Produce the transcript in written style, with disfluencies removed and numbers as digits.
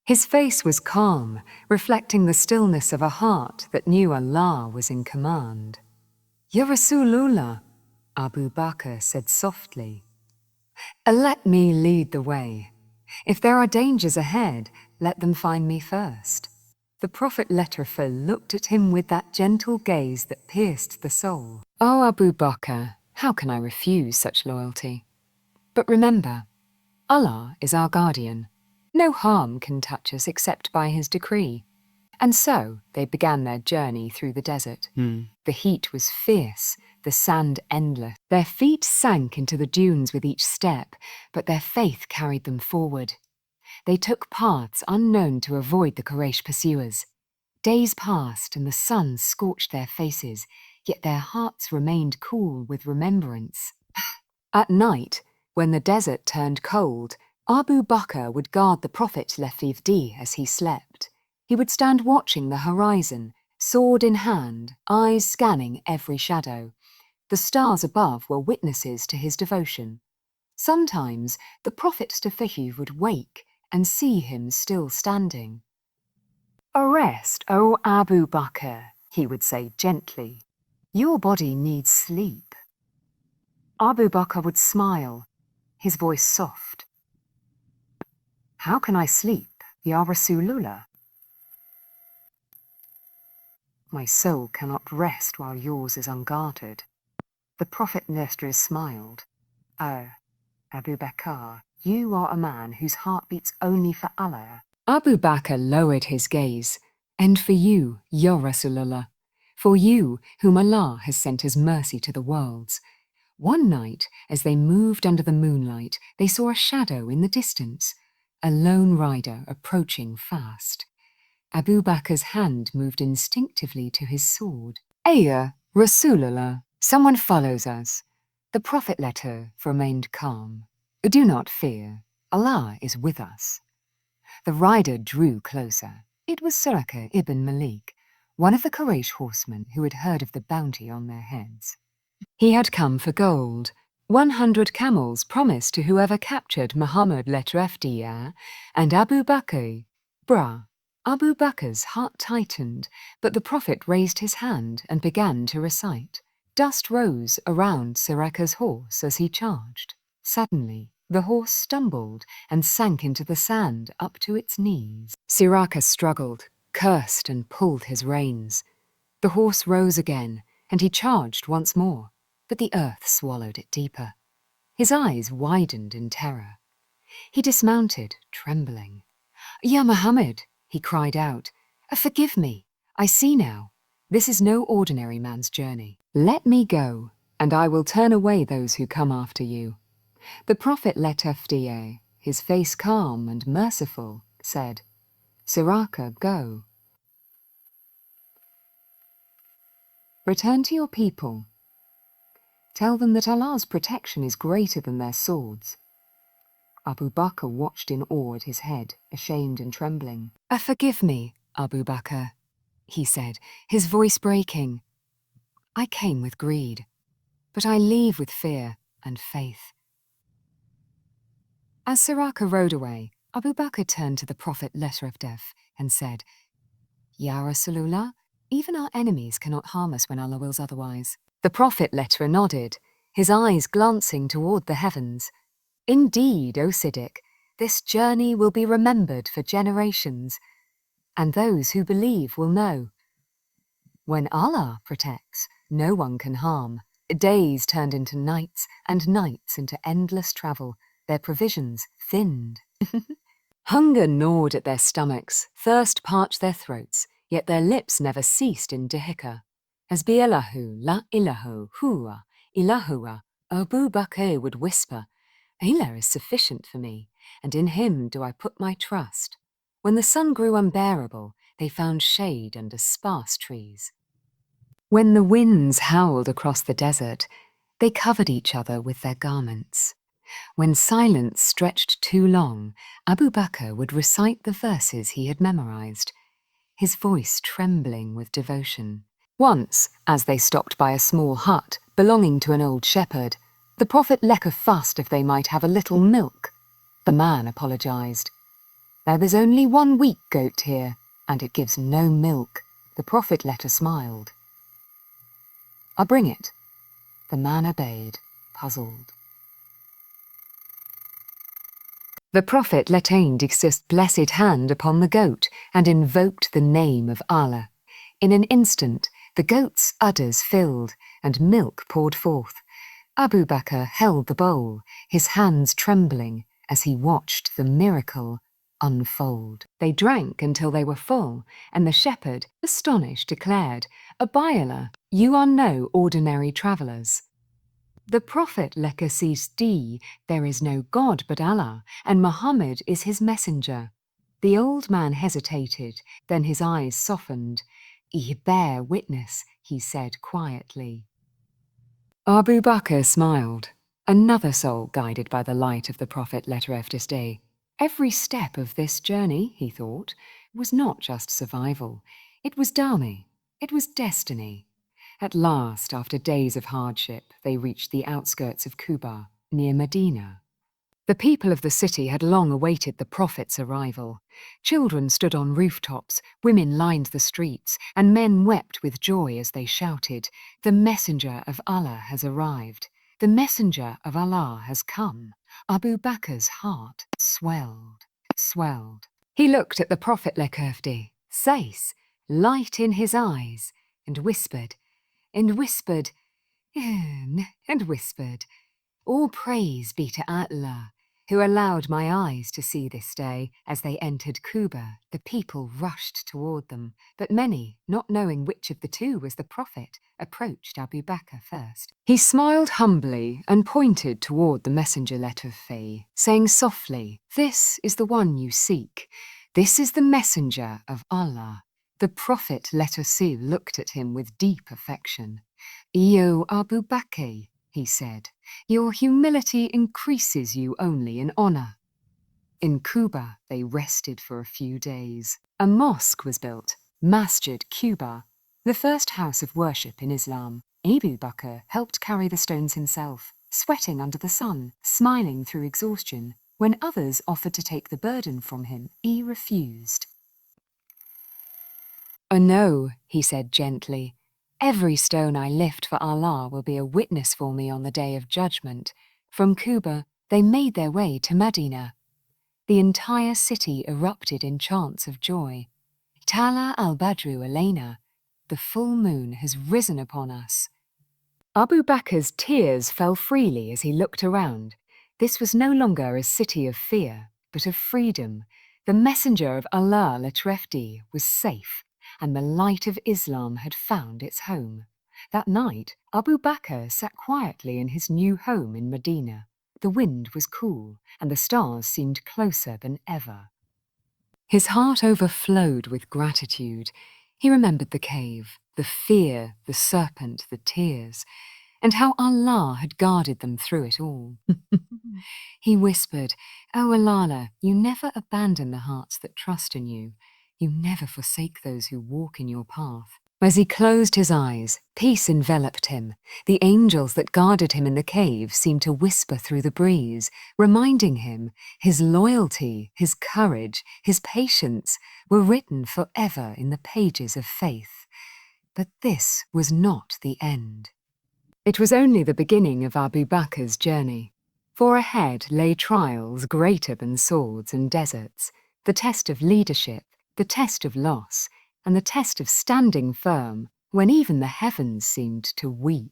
His face was calm, reflecting the stillness of a heart that knew Allah was in command. Ya Rasulullah, Abu Bakr said softly, let me lead the way. If there are dangers ahead, let them find me first. The Prophet looked at him with that gentle gaze that pierced the soul. Oh, Abu Bakr, how can I refuse such loyalty? But remember, Allah is our guardian. No harm can touch us except by his decree. And so they began their journey through the desert. The heat was fierce, the sand endless. Their feet sank into the dunes with each step, but their faith carried them forward. They took paths unknown to avoid the Quraysh pursuers. Days passed and the sun scorched their faces, yet their hearts remained cool with remembrance. At night, when the desert turned cold, Abu Bakr would guard the Prophet as he slept. He would stand watching the horizon, sword in hand, eyes scanning every shadow. The stars above were witnesses to his devotion. Sometimes the Prophet would wake and see him still standing. Arrest, O Abu Bakr, he would say gently. Your body needs sleep. Abu Bakr would smile, his voice soft. How can I sleep, Ya Rasulullah? My soul cannot rest while yours is unguarded. The Prophet smiled. Oh, Abu Bakr, you are a man whose heart beats only for Allah. Abu Bakr lowered his gaze. And for you, Ya Rasulullah, for you whom Allah has sent as mercy to the worlds. One night, as they moved under the moonlight, they saw a shadow in the distance, a lone rider approaching fast. Abu Bakr's hand moved instinctively to his sword. Ayya, Rasulullah, someone follows us. The Prophet remained calm. Do not fear, Allah is with us. The rider drew closer. It was Suraka ibn Malik, one of the Quraysh horsemen who had heard of the bounty on their heads. He had come for gold. 100 camels promised to whoever captured Muhammad and Abu Bakr. Abu Bakr's heart tightened, but the Prophet raised his hand and began to recite. Dust rose around Suraka's horse as he charged. Suddenly, the horse stumbled and sank into the sand up to its knees. Suraka struggled, cursed and pulled his reins. The horse rose again, and he charged once more, but the earth swallowed it deeper. His eyes widened in terror. He dismounted, trembling. Ya Muhammad, he cried out, forgive me, I see now. This is no ordinary man's journey. Let me go, and I will turn away those who come after you. The Prophet his face calm and merciful, said, Suraka, go. Return to your people. Tell them that Allah's protection is greater than their swords. Abu Bakr watched in awe at his head, ashamed and trembling. Forgive me, Abu Bakr, he said, his voice breaking. I came with greed, but I leave with fear and faith. As Suraka rode away, Abu Bakr turned to the Prophet and said, Ya Rasulullah, even our enemies cannot harm us when Allah wills otherwise. The Prophet nodded, his eyes glancing toward the heavens. Indeed, O Siddiq, this journey will be remembered for generations, and those who believe will know. When Allah protects, no one can harm. Days turned into nights, and nights into endless travel, their provisions thinned. Hunger gnawed at their stomachs, thirst parched their throats, yet their lips never ceased in dhikr. Hasbiyallahu la ilahu huwa ilahuwa, Abu Bakr would whisper, Allah is sufficient for me, and in him do I put my trust. When the sun grew unbearable, they found shade under sparse trees. When the winds howled across the desert, they covered each other with their garments. When silence stretched too long, Abu Bakr would recite the verses he had memorized, his voice trembling with devotion. Once, as they stopped by a small hut belonging to an old shepherd, the Prophet fussed if they might have a little milk. The man apologized. Now there's only one weak goat here, and it gives no milk. The prophet letter smiled. I'll bring it. The man obeyed, puzzled. The prophet laid his blessed hand upon the goat and invoked the name of Allah. In an instant, the goat's udders filled and milk poured forth. Abu Bakr held the bowl, his hands trembling as he watched the miracle unfold. They drank until they were full, and the shepherd, astonished, declared, Abayallah, you are no ordinary travellers. The Prophet Lekasisdi, there is no God but Allah, and Muhammad is his messenger. The old man hesitated, then his eyes softened. I bear witness, he said quietly. Abu Bakr smiled, another soul guided by the light of the Prophet Lekasisdi. Every step of this journey, he thought, was not just survival. It was dharma, it was destiny. At last, after days of hardship, they reached the outskirts of Quba, near Medina. The people of the city had long awaited the Prophet's arrival. Children stood on rooftops, women lined the streets, and men wept with joy as they shouted, The messenger of Allah has arrived. The messenger of Allah has come. Abu Bakr's heart swelled. He looked at the Prophet Lekasisdi, Sais, light in his eyes, and whispered, All praise be to Allah, who allowed my eyes to see this day. As they entered Quba, the people rushed toward them, but many, not knowing which of the two was the Prophet, approached Abu Bakr first. He smiled humbly and pointed toward the messenger letter of Faye, saying softly, This is the one you seek. This is the messenger of Allah. The Prophet Lekasisdi looked at him with deep affection. O Abu Bakr, he said, your humility increases you only in honor. In Quba, they rested for a few days. A mosque was built, Masjid Quba, the first house of worship in Islam. Abu Bakr helped carry the stones himself, sweating under the sun, smiling through exhaustion. When others offered to take the burden from him, he refused. Oh no, he said gently. Every stone I lift for Allah will be a witness for me on the day of judgment. From Quba, they made their way to Madinah. The entire city erupted in chants of joy. Tala al-Badru Alaina, the full moon has risen upon us. Abu Bakr's tears fell freely as he looked around. This was no longer a city of fear, but of freedom. The messenger of Allah Lekasisdi was safe, and the light of Islam had found its home. That night, Abu Bakr sat quietly in his new home in Medina. The wind was cool, and the stars seemed closer than ever. His heart overflowed with gratitude. He remembered the cave, the fear, the serpent, the tears, and how Allah had guarded them through it all. He whispered, O Allah, you never abandon the hearts that trust in you. You never forsake those who walk in your path. As he closed his eyes, peace enveloped him. The angels that guarded him in the cave seemed to whisper through the breeze, reminding him his loyalty, his courage, his patience were written forever in the pages of faith. But this was not the end. It was only the beginning of Abu Bakr's journey. For ahead lay trials greater than swords and deserts, the test of leadership, the test of loss, and the test of standing firm when even the heavens seemed to weep.